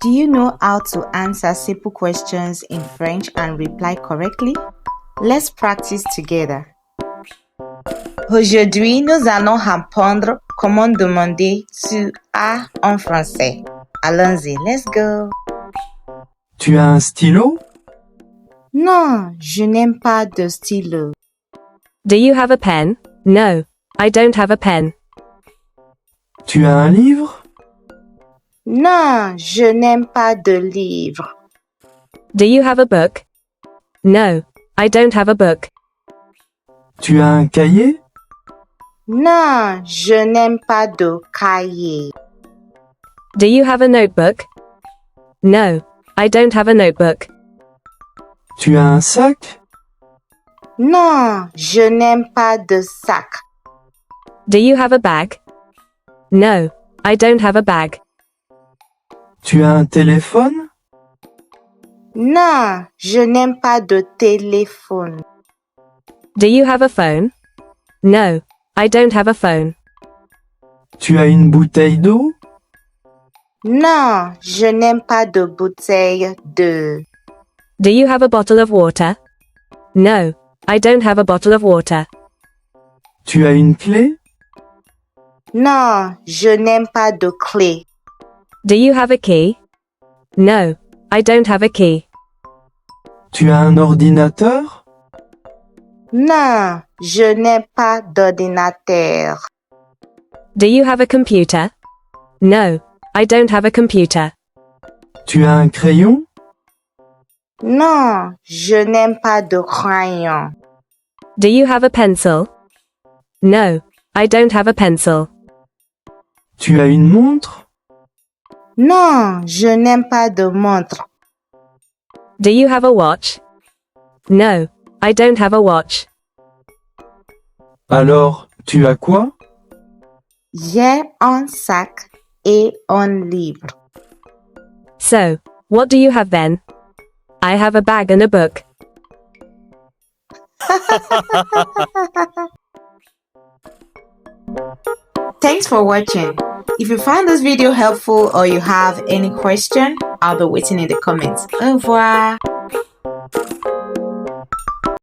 Do you know how to answer simple questions in French and reply correctly? Let's practice together. Aujourd'hui, nous allons apprendre comment demander tu as en français. Allons-y, let's go. Tu as un stylo? Non, je n'aime pas de stylo. Do you have a pen? No, I don't have a pen. Tu as un livre? Non, je n'aime pas de livre. Do you have a book? No, I don't have a book. Tu as un cahier? Non, je n'aime pas de cahier. Do you have a notebook? No, I don't have a notebook. Tu as un sac? Non, je n'aime pas de sac. Do you have a bag? No, I don't have a bag. Tu as un téléphone? Non, je n'aime pas de téléphone. Do you have a phone? No, I don't have a phone. Tu as une bouteille d'eau? Non, je n'aime pas de bouteille d'eau. Do you have a bottle of water? No, I don't have a bottle of water. Tu as une clé? Non, je n'aime pas de clé. Do you have a key? No, I don't have a key. Tu as un ordinateur? Non, je n'ai pas d'ordinateur. Do you have a computer? No, I don't have a computer. Tu as un crayon? Non, je n'aime pas de crayon. Do you have a pencil? No, I don't have a pencil. Tu as une montre? Non, je n'aime pas de montre. Do you have a watch? No, I don't have a watch. Alors, tu as quoi? J'ai un sac et un livre. So, what do you have then? I have a bag and a book. Thanks for watching. If you found this video helpful or you have any question, I'll be waiting in the comments. Au revoir.